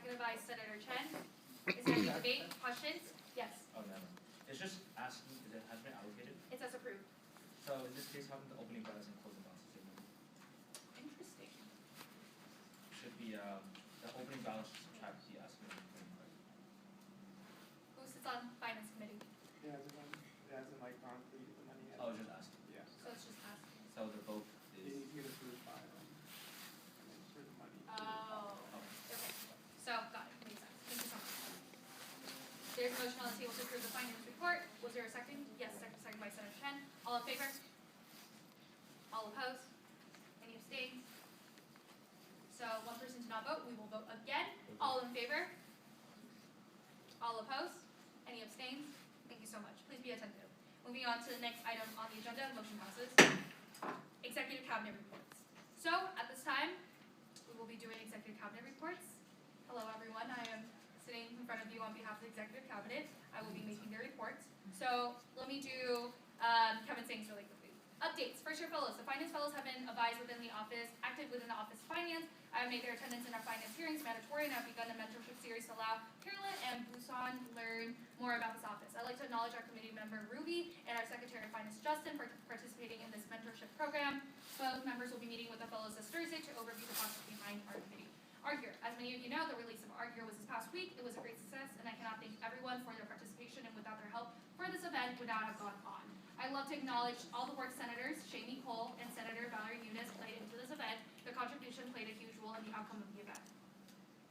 seconded by Senator Chen. Is there any debate? Questions? Yes. Oh, no. It's just asking, it has been allocated. It's as approved. So in this case, having the opening balance and closing balance the same. Interesting. Should be the opening balance should subtract the asking and the closing balance. Who sits on Finance Committee? Yeah, it hasn't like gone through the money yet. Oh, just asking. Yeah. So it's just asking. So they're both It is. needs to get approved by them. And then for the money. Oh. Okay. So, got it. Makes sense. Thank you so much. There's a motion on the table to approve the finance report. Was there a second? Yes, second by Senator Chen. All in favor? All opposed? Any abstains? So one person did not vote. We will vote again. All in favor? All opposed? Any abstains? Thank you so much. Please be attentive. Moving on to the next item on the agenda, motion passes. Executive Cabinet reports. So at this time, we will be doing Executive Cabinet reports. Hello everyone, I am sitting in front of you on behalf of the Executive Cabinet. I will be making their reports. So let me do Kevin Singh's really quickly. Updates. First year fellows. The finance fellows have been advised within the office, active within the office of finance. I have made their attendance in our finance hearings mandatory, and I've begun a mentorship series to allow Carolyn and Busan learn more about this office. I'd like to acknowledge our committee member Ruby and our Secretary of Finance Justin for participating in this mentorship program. Both members will be meeting with the fellows this Thursday to overview the process behind our committee. ARGUR. As many of you know, the release of ARGUR was this past week. It was a great success, and I cannot thank everyone for their participation, and without their help for this event would not have gone on. I'd love to acknowledge all the work Senators Shamie Cole and Senator Valerie Nunes played into this event. Their contribution played a huge role in the outcome of the event.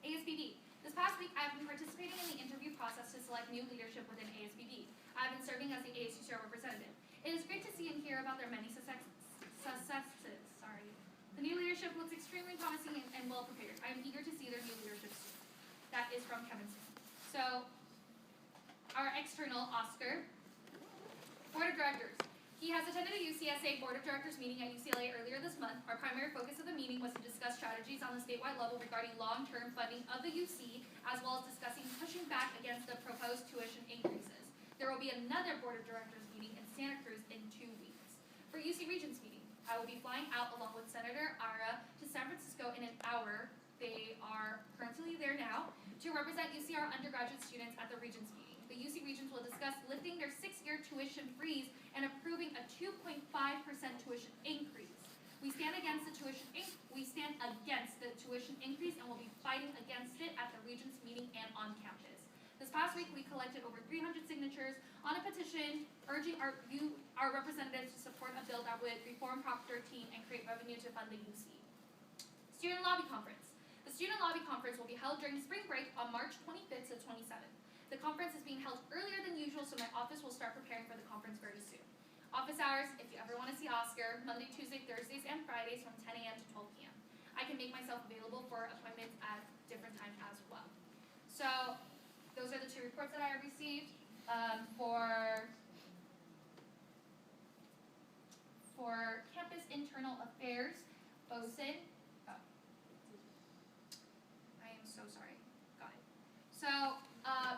ASBB. This past week, I have been participating in the interview process to select new leadership within ASBB. I have been serving as the ASUCR representative. It is great to see and hear about their many successes. The new leadership looks extremely promising and well prepared. I am eager to see their new leadership soon. That is from Kevin Singh. So, our external Oscar, Board of Directors. He has attended a UCSA Board of Directors meeting at UCLA earlier this month. Our primary focus of the meeting was to discuss strategies on the statewide level regarding long-term funding of the UC, as well as discussing pushing back against the proposed tuition increases. There will be another Board of Directors meeting in Santa Cruz in 2 weeks. For UC Regents meeting, I will be flying out along with Senator Ara to San Francisco in an hour. They are currently there now to represent UCR undergraduate students at the Regents meeting. The UC Regents will discuss lifting their 6-year tuition freeze and approving a 2.5% tuition increase. We stand against the tuition increase and will be fighting against it at the Regents meeting and on campus. This past week, we collected over 300 signatures on a petition urging our representatives to support a bill that would reform Prop 13 and create revenue to fund the UC. Student Lobby Conference. The Student Lobby Conference will be held during spring break on March 25th to 27th. The conference is being held earlier than usual, so my office will start preparing for the conference very soon. Office hours, if you ever want to see Oscar, Monday, Tuesday, Thursdays, and Fridays from 10 a.m. to 12 p.m. I can make myself available for appointments at different times as well. So, those are the 2 reports that I have received. For Campus Internal Affairs, Bosun. Oh. I am so sorry. Got it. So,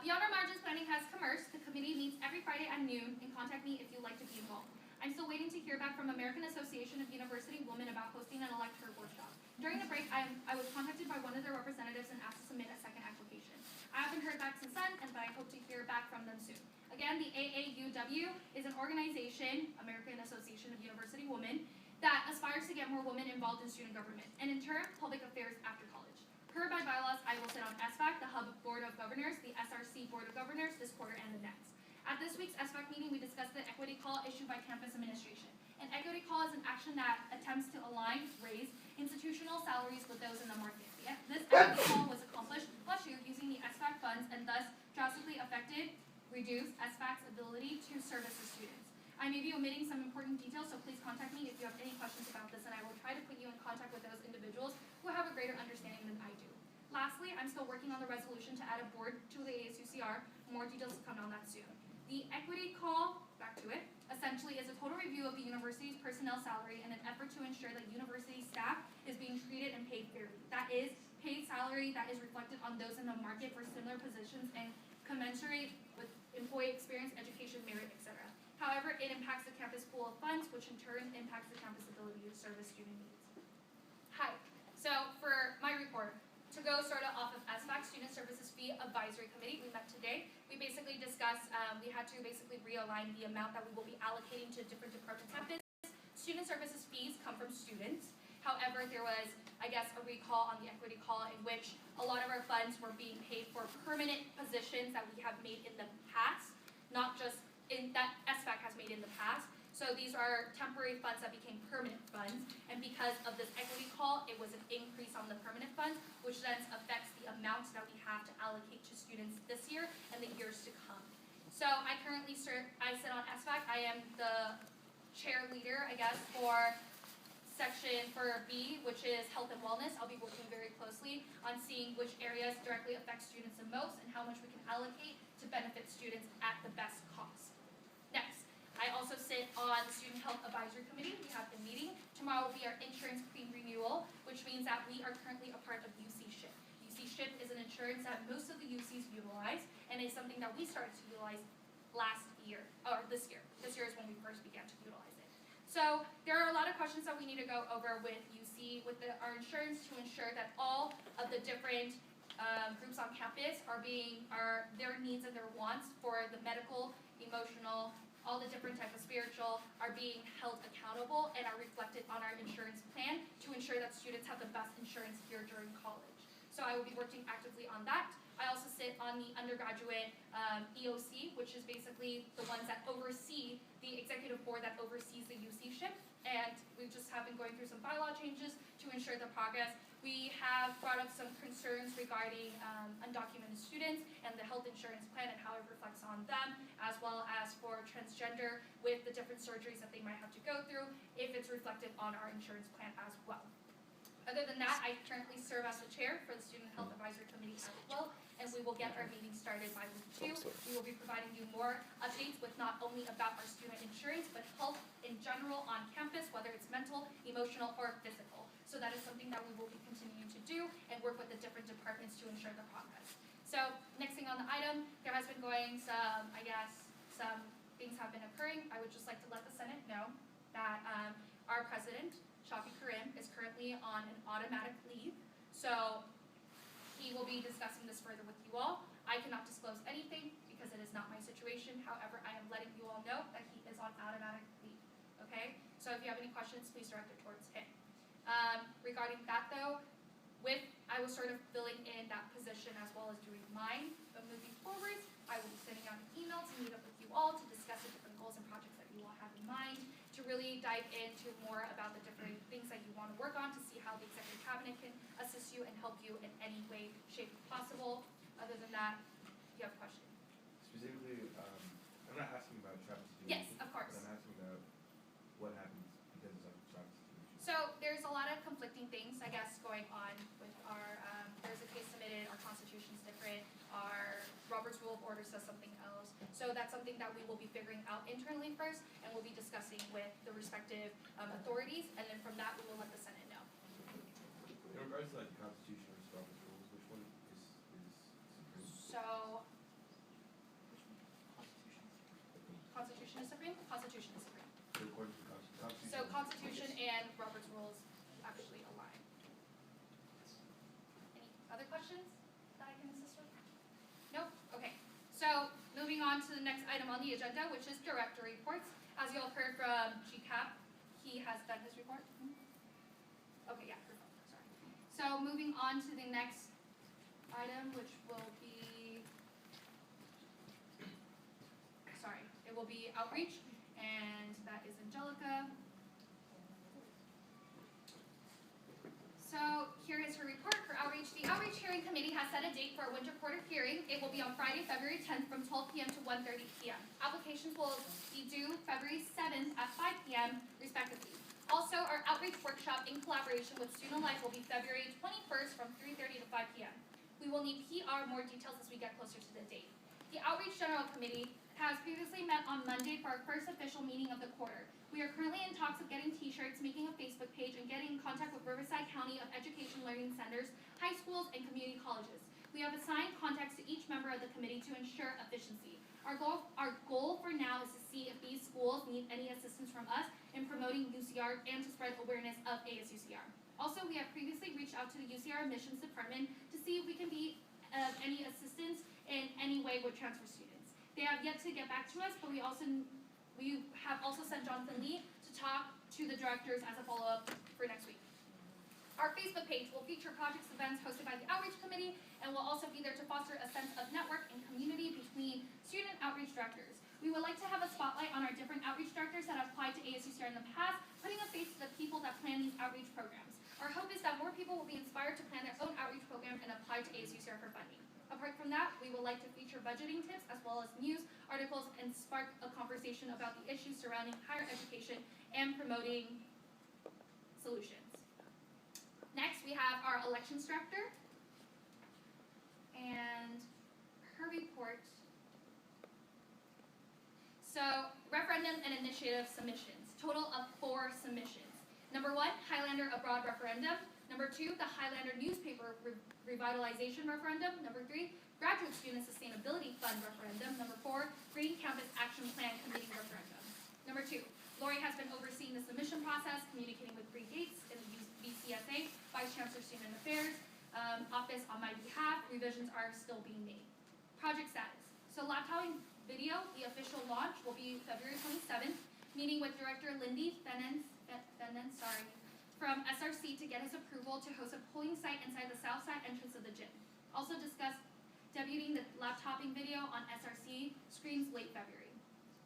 Beyond Our Margins Planning has commerce. The committee meets every Friday at noon, and contact me if you'd like to be involved. I'm still waiting to hear back from American Association of University Women about hosting an elector workshop. During the break, I was contacted by one of their representatives and asked to submit a second application. I haven't heard back since then, but I hope to hear back from them soon. Again, the AAUW is an organization, American Association of University Women, that aspires to get more women involved in student government, and in turn, public affairs after college. Per my bylaws, I will sit on SFAC, the Hub Board of Governors, the SRC Board of Governors, this quarter and the next. At this week's SFAC meeting, we discussed the equity call issued by campus administration. An equity call is an action that attempts to raise institutional salaries with those in the market. This equity call was accomplished last year using the SFAC funds and thus drastically reduced SFAC's ability to service the students. I may be omitting some important details, so please contact me if you have any questions about this, and I will try to put you in contact with those individuals who have a greater understanding than I do. Lastly, I'm still working on the resolution to add a board to the ASUCR. More details to come on that soon. The equity call, back to it, essentially is a total review of the university's personnel salary in an effort to ensure that university staff is being treated and paid fairly. That is, paid salary that is reflected on those in the market for similar positions and commensurate with employee experience, education, merit, etc. However, it impacts the campus pool of funds, which in turn impacts the campus ability to service student needs. Hi. So for my report, to go start off of SFAC, student had to basically realign the amount that we will be allocating to different departments at business. Student services fees come from students. However, there was, I guess, a recall on the equity call in which a lot of our funds were being paid for permanent positions that we have made in the past, not just that SFAC has made in the past. So these are temporary funds that became permanent funds, and because of this equity call, it was an increase on the permanent funds, which then affects the amounts that we have to allocate to students this year and the years to come. So I currently sit on SFAC. I am the chair leader, I guess, for section for B, which is health and wellness. I'll be working very closely on seeing which areas directly affect students the most and how much we can allocate to benefit students at the best cost. Next, I also sit on the Student Health Advisory Committee. We have been meeting. Tomorrow will be our insurance pre-renewal, which means that we are currently a part of UC SHIP. UC SHIP is an insurance that most of the UCs utilize, and is something that we started to utilize last year, or this year. This year is when we first began to utilize it. So there are a lot of questions that we need to go over with UC, with our insurance, to ensure that all of the different groups on campus their needs and their wants for the medical, emotional, all the different types of spiritual are being held accountable and are reflected on our insurance plan to ensure that students have the best insurance here during college. So I will be working actively on that. I also sit on the undergraduate EOC, which is basically the ones that oversee the executive board that oversees the UC SHIP, and we just have been going through some bylaw changes to ensure the progress. We have brought up some concerns regarding undocumented students and the health insurance plan and how it reflects on them, as well as for transgender with the different surgeries that they might have to go through, if it's reflected on our insurance plan as well. Other than that, I currently serve as the chair for the Student Health Advisory Committee as well, and we will get our meeting started by week 2. We will be providing you more updates with not only about our student insurance, but health in general on campus, whether it's mental, emotional, or physical. So that is something that we will be continuing to do and work with the different departments to ensure the progress. So next thing on the item, there has been going some things have been occurring. I would just like to let the Senate know that our president, Shafi Karim, is currently on an automatic leave. So he will be discussing this further with you all. I cannot disclose anything because it is not my situation. However, I am letting you all know that he is on automatic leave. Okay? So if you have any questions, please direct it towards him. Regarding that though, I was sort of filling in that position as well as doing mine. But moving forward, I will be sending out an email to meet up with you all to discuss the different goals and projects that you all have in mind, to really dive into more about the different things that you want to work on, to see how the executive cabinet can assist you and help you in any way, shape, possible. Other than that, you have questions? Specifically, I'm not asking about traffic situation. Yes, of course. But I'm asking about what happens because of the traffic situation. So there's a lot of conflicting things, I guess, going on with our, there's a case submitted, our constitution's different, our Robert's Rule of Order says something else. So that's something that we will be figuring out internally first, and we'll be discussing with the respective authorities, and then from that we will let the Senate know. In regards to like the Constitution or Robert's rules, which one is supreme? So, Constitution is supreme? Constitution is supreme. So according to the Constitution. So Constitution and Robert's Rules actually align. Any other questions that I can assist with? Nope? Okay. So moving on to the next item on the agenda, which is director reports. As you all heard from GCAP, he has done his report. Okay, yeah, perfect. Sorry. So moving on to the next item, which will be, it will be outreach, and that is Angelica. So here is her report for outreach. The Outreach Hearing Committee has set a date for a winter quarter hearing. It will be on Friday, February 10th from 12 p.m. to 1:30 p.m. Applications will be due February 7th at 5 p.m. respectively. Also, our outreach workshop in collaboration with Student Life will be February 21st from 3:30 to 5 p.m. We will need PR more details as we get closer to the date. The Outreach General Committee has previously met on Monday for our first official meeting of the quarter. We are currently in talks of getting t-shirts, making a Facebook page, and getting in contact with Riverside County of Education Learning Centers, high schools, and community colleges. We have assigned contacts to each member of the committee to ensure efficiency. Our goal for now is to see if these schools need any assistance from us in promoting UCR and to spread awareness of ASUCR. Also, we have previously reached out to the UCR admissions department to see if we can be of any assistance in any way with transfer students. They have yet to get back to us, but we have also sent Jonathan Lee to talk to the directors as a follow-up for next week. Our Facebook page will feature projects events hosted by the Outreach Committee and will also be there to foster a sense of network and community between student outreach directors. We would like to have a spotlight on our different outreach directors that have applied to ASUCR in the past, putting a face to the people that plan these outreach programs. Our hope is that more people will be inspired to plan their own outreach program and apply to ASUCR for funding. Apart from that, we would like to feature budgeting tips as well as news articles and spark a conversation about the issues surrounding higher education and promoting solutions. Next, we have our elections director and her report. So, referendum and initiative submissions. Total of 4 submissions. Number 1, Highlander Abroad referendum. Number 2, the Highlander newspaper revitalization referendum. Number 3, Graduate Student Sustainability Fund referendum. Number 4, Green Campus Action Plan Committee referendum. Number 2, Lori has been overseeing the submission process, communicating with Bree Gates in the BCSA, Vice Chancellor Student Affairs Office on my behalf. Revisions are still being made. Project status. So laptoping video, the official launch will be February 27th, meeting with Director Lindy Fenens from SRC to get his approval to host a polling site inside the south side entrance of the gym. Also discuss debuting the laptoping video on SRC screens late February.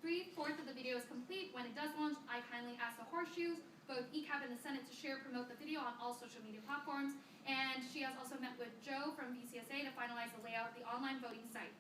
3/4 of the video is complete. When it does launch, I kindly ask the Horseshoes, both ECAP and the Senate, to promote the video on all social media platforms. And she has also met with Joe from BCSA to finalize the layout of the online voting site.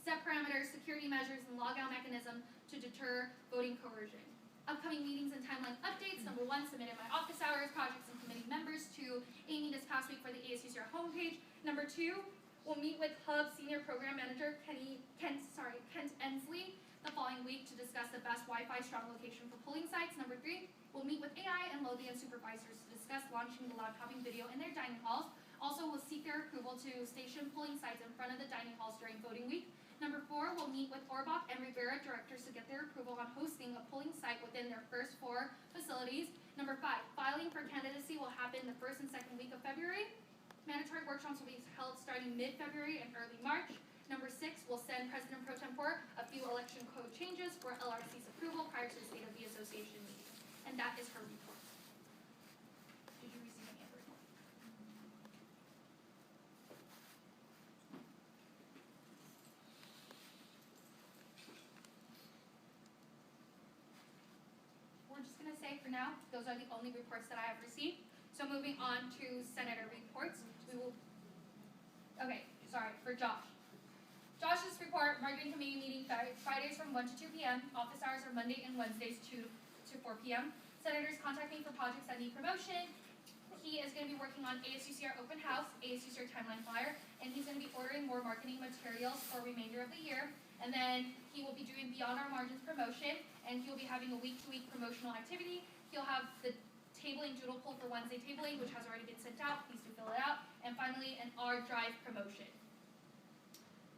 Set parameters, security measures, and logout mechanism to deter voting coercion. Upcoming meetings and timeline updates. Number 1, submitted my office hours, projects, and committee members to Amy this past week for the ASUCR homepage. Number 2, we'll meet with Hub Senior Program Manager Kent Ensley the following week to discuss the best Wi-Fi strong location for polling sites. Number 3, we'll meet with AI and Lothian supervisors to discuss launching the laptoping video in their dining halls. Also, we'll seek their approval to station polling sites in front of the dining halls during voting week. Number 4, we'll meet with Orbach and Rivera directors to get their approval on hosting a polling site within their first 4 facilities. Number 5, filing for candidacy will happen the first and second week of February. Mandatory workshops will be held starting mid-February and early March. Number 6, we'll send President Pro Tempore a few election code changes for LRC's approval prior to the State of the Association meeting. And that is her report. Did you receive any other report? We're just going to say for now, those are the only reports that I have received. So moving on to Senator reports, for Josh. Josh's report, marketing committee meeting Fridays from 1 to 2 p.m. Office hours are Monday and Wednesdays 2 to 4 p.m. Senators contact me for projects that need promotion. He is going to be working on ASUCR Open House, ASUCR Timeline Flyer, and he's going to be ordering more marketing materials for remainder of the year. And then he will be doing Beyond Our Margins promotion, and he'll be having a week-to-week promotional activity. He'll have the tabling doodle poll for Wednesday tabling, which has already been sent out. Please do fill it out. And finally, an R Drive promotion.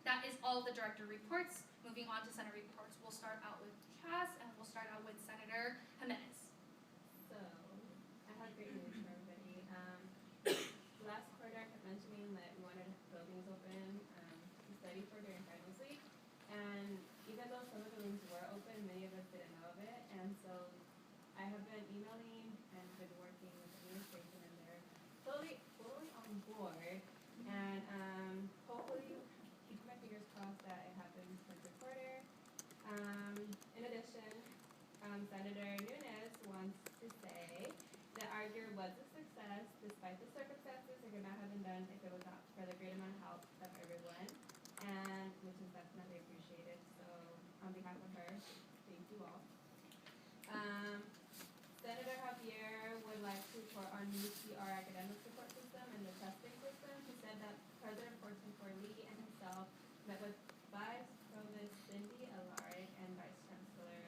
That is all the director reports. Moving on to Senator reports. We'll start out with Chaz, and we'll start out with Senator Jimenez. So, I have great news for everybody. Last quarter, I kept mentioning that we wanted buildings open to study for during finals week. And even though some of the rooms were open, many of us didn't know of it. And so, I have been emailing and been working with administration, and they're totally on board. And hopefully, keep my fingers crossed that it happens for the quarter. In addition, Senator Nunes wants to say that our year was a success despite the circumstances. It could not have been done if it was not for the great amount of help of everyone, and which is definitely appreciated. So on behalf of her, thank you all. Senator Javier would like to report on new CR academic support system and the testing system. He said that President Lee and himself met with Vice Provost Cindy Alaric and Vice Chancellor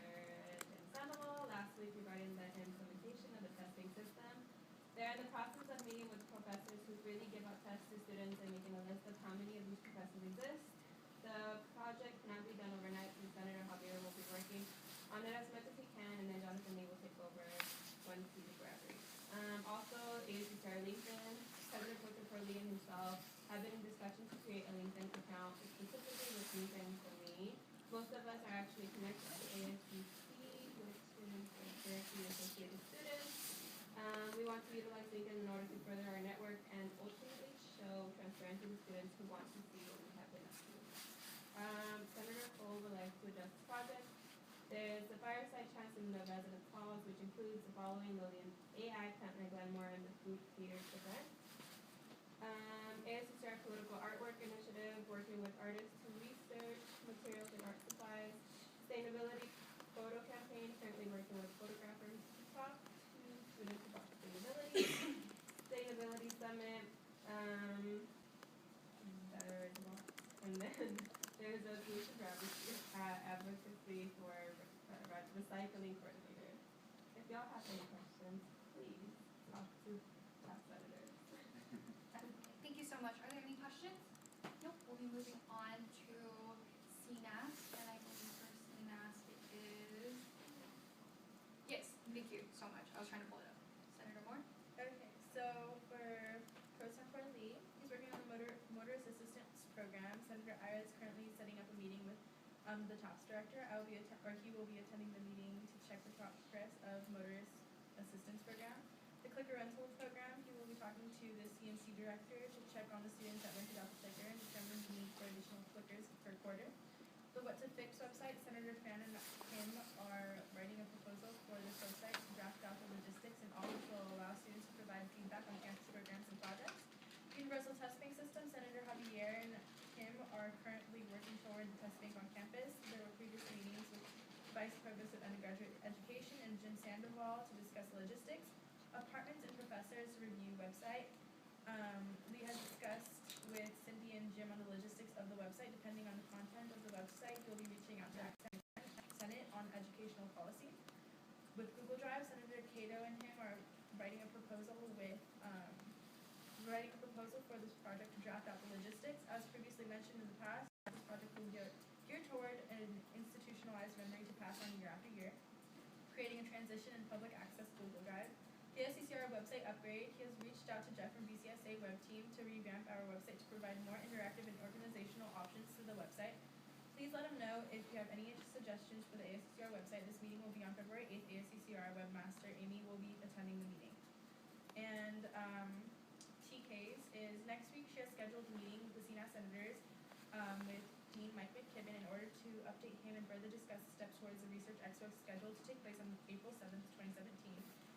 Jim Sandoval last week regarding the implementation of the testing system. They're in the process of meeting with professors who really give out tests to students and making a list of how many of these professors exist. The project cannot be done overnight, and Senator Javier will be working on it as much as he can, and then Jonathan Lee will take over once he's forever. Also, ASUCR LinkedIn, President Pro Lee and himself have been in discussions to create a LinkedIn account specifically with LinkedIn for me. Most of us are actually connected to ASUC, which stands for Directly Associated Students. We want to utilize LinkedIn in order to further our network and ultimately show transparency to students who want to see what we have been up to. Senator Cole would like to address the project. There's the fireside chats in the residence halls, which includes the following: Lillian AI, Panther Glenmore, and the Food Theater event. ASUCR Political Artwork Initiative, working with artists to research materials and art supplies. Sustainability Photo Campaign, currently working with photographers to talk to students about sustainability. Sustainability Summit, there's a lot. And then there's a solution for advocacy for recycling coordinator. If y'all have any questions, please talk to past senators. Thank you so much. Are there any questions? Nope. We'll be moving on to CNAS, and I believe for CNAS it is. Yes, thank you so much. I was trying to pull it up. Senator Moore? Okay, so for Pro Tempore Lee, he's working on the motorist assistance program. Senator Ira is currently setting up a meeting with the TOPS director. He will be attending the meeting to check the progress of motorist assistance program. The clicker rental program, he will be talking to the CMC director to check on the students that rented out the clicker and determine the need for additional clickers per quarter. The What to Fix website, Senator Fan and Kim are writing a proposal for this website to draft out the logistics and all, which will allow students to provide feedback on campus programs and projects. Universal Test Bank System, Senator Javier and Kim are currently working toward the test bank on campus. There were previous meetings with Vice Provost of Undergraduate Education and Jim Sandoval to discuss logistics. Apartments and Professors Review website. Lee has discussed with Cindy and Jim on the logistics of the website. Depending on the content of the website, he'll be reaching out to the Senate on educational policy. With Google Drive, Senator Cato and him are writing a proposal for this project to draft out the logistics. As previously mentioned in the past, this project will be geared toward an institutionalized memory to pass on year after year, creating a transition in public access Google Drive. The ASUCR website upgrade, he has reached out to Jeff from BCSA web team to revamp our website to provide more interactive and organizational options to the website. Please let him know if you have any suggestions for the ASUCR website. This meeting will be on February 8th. ASUCR webmaster Amy will be attending the meeting. And TK's is next week. She has scheduled a meeting with the CNAS senators with Dean Mike McKibben in order to update him and further discuss the steps towards the Research Expo scheduled to take place on April 7th, 2017.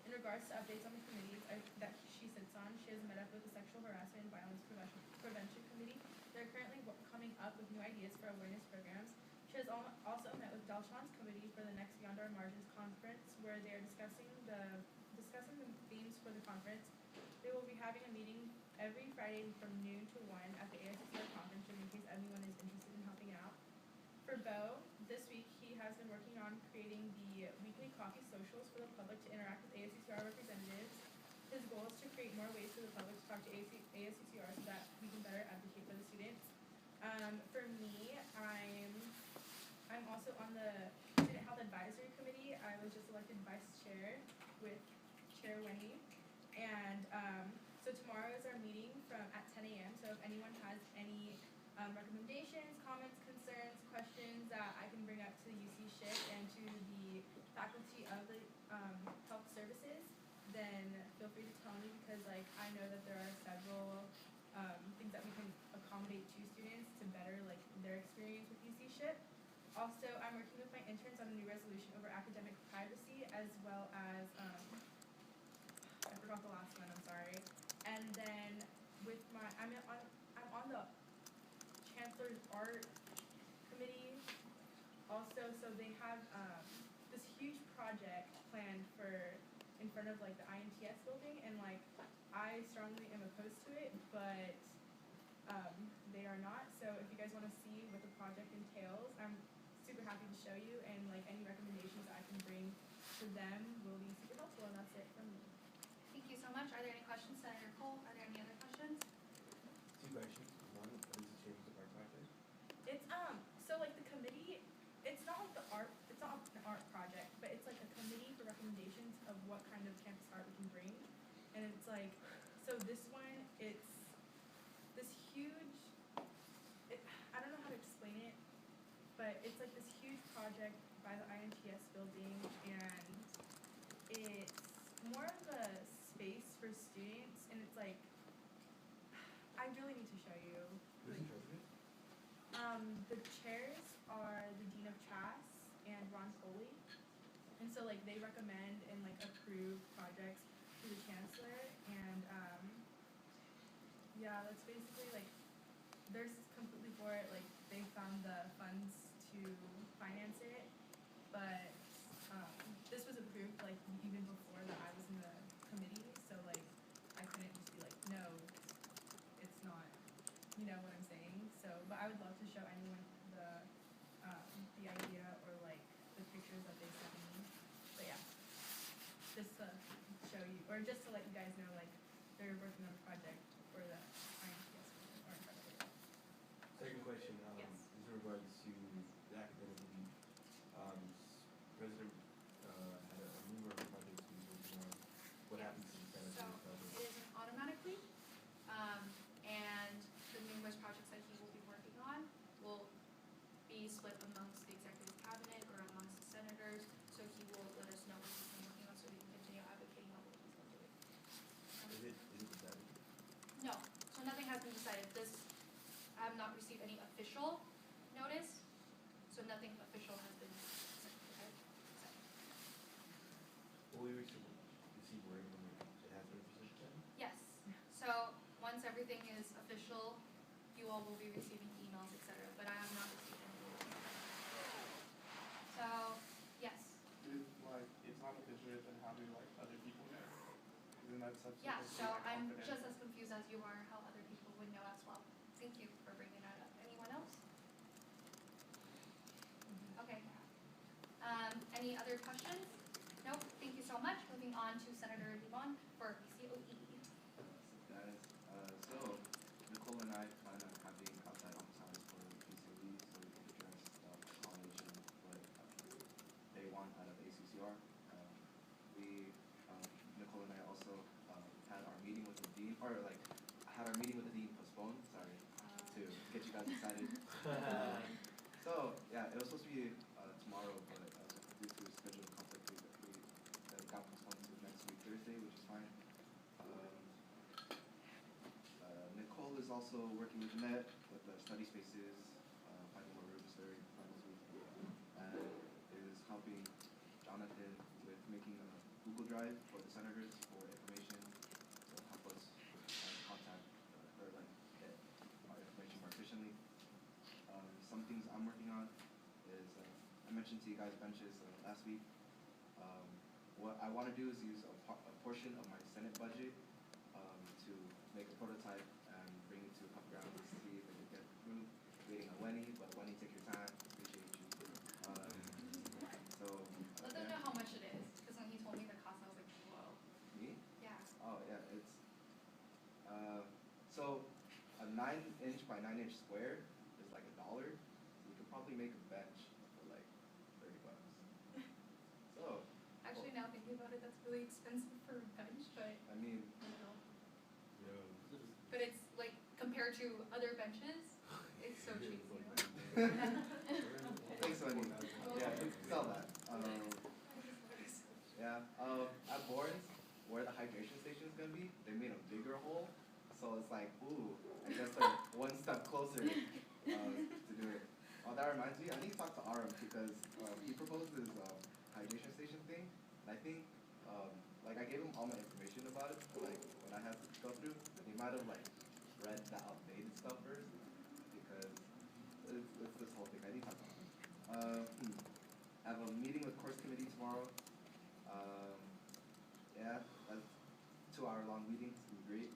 In regards to updates on the committees that she sits on, she has met up with the Sexual Harassment and Violence Prevention Committee. They're currently coming up with new ideas for awareness programs. She has also met with Dalshan's committee for the next Beyond Our Margins conference, where they are discussing the themes for the conference. They will be having a meeting every Friday from noon to 1 at the ASUCR conference room in case anyone is interested in helping out. For Bo, this week he has been working on creating the weekly coffee socials for the public to interact with ASUCR representatives. His goal is to create more ways for the public to talk to ASUCR so that we can better advocate for the students. For me, I'm also on the Student Health Advisory Committee. I was just elected vice chair with Chair Wendy. And so tomorrow is our meeting at 10 a.m. So if anyone has any recommendations, comments, concerns, questions that I can bring up to the UC SHIP and to the faculty of the health services, then feel free to tell me, because I know that there are several things that we can accommodate to students to better their experience with UC SHIP. Also, I'm working with my interns on a new resolution over academic privacy, as well as I forgot the last one. I'm sorry. And then with I'm on the Chancellor's Art Committee. Also, so they have this huge project planned in front of the INTS building, and I strongly am opposed to it, but they are not. So if you guys want to see what the project entails, I'm super happy to show you, and any recommendations I can bring to them will be super helpful. And that's it from me. Thank you so much. Are there any questions, Senator Cole? Are there any other questions? Two questions. One, what is the change of our project? It's so the committee, it's not an art project, but it's a committee for recommendations of what kind of campus art we can bring. And it's so this one, it's this huge, I don't know how to explain it, but it's like this huge project by the INTS building, and it's more of a space for students, and it's like, I really need to show you. Who's in charge of it? The chairs are the Dean of Chas and Ron Foley, and so like they recommend and like approve projects to the chancellor, and yeah, that's basically like theirs is completely for it. Like they found the funds to finance it, but this was approved like even before that I was in the committee, so like I couldn't just be like, no, it's not. You know what I'm saying? So, but I would love to show anyone the idea or like the pictures that they sent me. But yeah, just to show you, or just to let you guys know, like they're working on a project for the INTS or incredibly. Second question, Yes. is in regards to the academic lead. President had a numerous projects he was working on. What happens to the Senate So project? it is an automatic leave, and the numerous projects that he will be working on will be split amongst the executive cabinet or amongst the senators. So he will let us know what he's been working on, so we can continue advocating on what he's been doing. Is it decided? No, so nothing has been decided. I have not received any official notice, so nothing official has been sent. Will we receive word when it has been presented? Yes, so once everything is official, you all will be receiving emails, etc., but I have not received any. So, yes, If like it's not official, then how do like other people know? Isn't that such yeah, supposed to so be like I'm confidential? just as confused as you are how other people would know as well. Thank you for bringing that up. Anyone else? Okay. Any other questions? Nope, thank you so much. Moving on to Senator Limon for PCOE. Guys, so Nicole and I plan on having outside office hours for PCOE so we can address college and what they want out of ASUCR. Nicole and I also had our meeting with the dean, or like had our meeting with the dean postponed, sorry, to get you guys excited. So yeah, it was supposed to be tomorrow, but due to schedule conflict, it got postponed to next week Thursday, which is fine. Nicole is also working with Jeanette with the study spaces, finding more rooms during finals week, and is helping Jonathan with making a Google Drive for the senators for information to help us contact or like get our information more efficiently. Some things I'm working on is I mentioned to you guys benches last week. What I want to do is use a portion of my Senate budget to make a prototype and bring it to a couple grounds to see if it can get approved. Waiting on Wenny, but Wenny, take your time. Appreciate you. Let them know how much it is, because when he told me the cost, I was like, whoa. Me? Yeah. Oh yeah, it's so a 9-inch by 9-inch square is like $1. So you could probably make a bench for like $30. So Actually, now thinking about it, that's really expensive for a bench, but I mean, but it's like compared to other benches, it's so cheap. You know? thanks, Wendy. Yeah, sell that. Yeah. At Bourne's, where the hydration station is gonna be, they made a bigger hole, so it's like, ooh, I guess they're one step closer to do it. Oh, that reminds me, I need to talk to Aram because he proposed this hydration station thing, and I think like I gave him all my information about it, but like when I had to go through, he might have like read the outdated stuff first because it's this whole thing. I need to talk to Aram. I have a meeting with course committee tomorrow. Yeah, that's 2-hour-long meeting. It's gonna be great.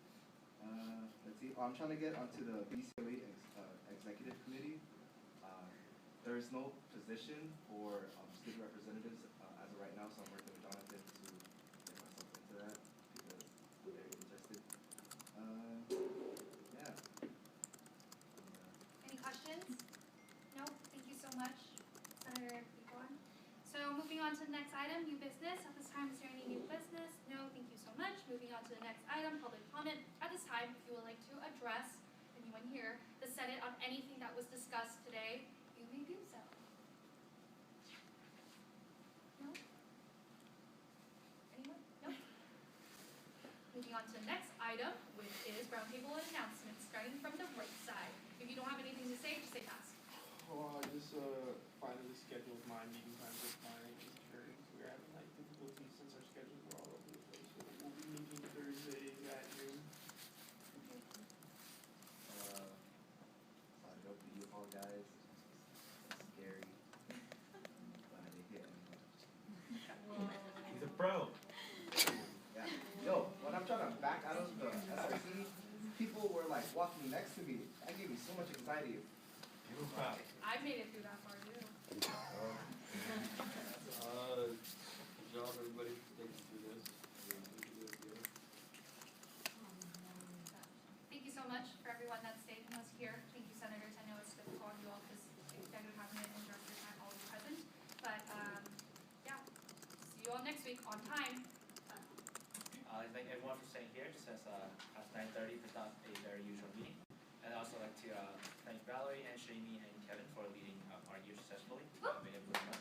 Let's see. Oh, I'm trying to get onto the BCOA executive committee. There's no position for student representatives as of right now, so I'm working with Jonathan to get myself into that because I'm very interested. Yeah. Any questions? No? Thank you so much, Senator Ivon. So moving on to the next item, new business. At this time, is there any new business? No, thank you so much. Moving on to the next item, public comment. At this time, if you would like to address anyone here, the Senate on anything that was discussed today, you may do so. announcements, starting from the right side. If you don't have anything to say, just say pass. Well, I just finally scheduled my meeting times with my interns. We're having like difficulties since our schedules were all over the place. So we'll be meeting Thursdays at noon. Sorry, don't be you all guys. It's scary. But I hit anyone. He's a pro. Yeah. Yo, when I'm trying to back out of the SRC, people were like walking next to me. That gave me so much anxiety. Give him props. I made it through that far too. Good job, everybody, for taking through this. Thank you so much for everyone that stayed and was here. Thank you, senators. I know it's difficult on you all because executive cabinet and directors aren't always present. But yeah, see you all next week on time. I thank everyone for staying here, just as 9:30 is not a very usual meeting. And I'd also like to thank Valerie and Shamie and Kevin for leading our year successfully. Made everyone run.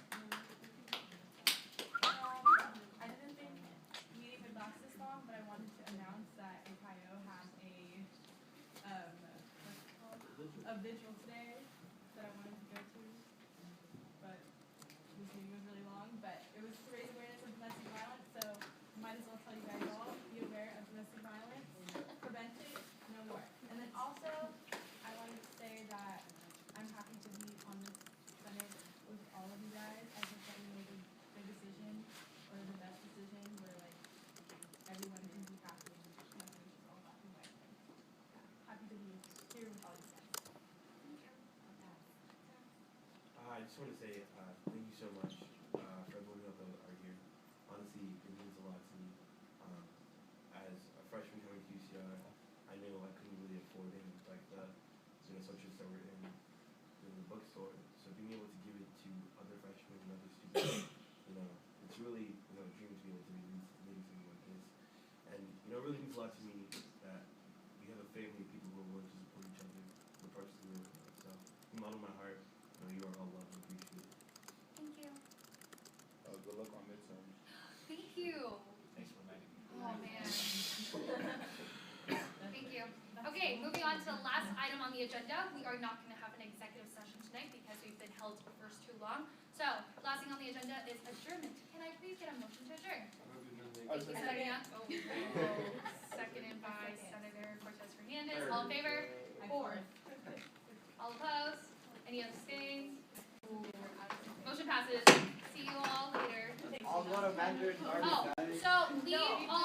I didn't think meeting would last this long, but I wanted to announce that Ohio has a vigil today that I wanted to go to. But this meeting was really long, but it was to raise awareness of domestic violence, so might as well tell you guys all, be aware of domestic violence, prevent it, no more. And then also, I wanted to say that I'm happy to be on this Senate with all of you guys. I think that we made a good decision, or the best decision, where like everyone can be happy and nothing is just all black and white. Happy to be here with all you guys. I just want to say thank you so much for everyone who are here. Honestly, it means a lot to me. As a freshman coming to UCR, I knew I couldn't really afford things like the associates that were in the bookstore. So being able to give it to other freshmen and other students, it's really a dream to be able to be leading something like this. And it really means a lot to me that we have a family of people who are willing to support each other in the parts of the world. So from the bottom of my heart, you are all loved and appreciated. Thank you. Good luck on midterms. Thank you. Thanks for reminding me. Oh man. Thank you. Okay, moving on to the last item on the agenda. We are not going to have an executive session tonight because we've been held for too long. So, last thing on the agenda is adjournment. Can I please get a motion to adjourn? Thank you, Senator Young. Seconded by Senator Cortez Hernandez. All in favor? Fourth. All opposed? Any abstains? Motion passes. See you all later. I'll go to Mandarin Army, Oh, guys. so leave all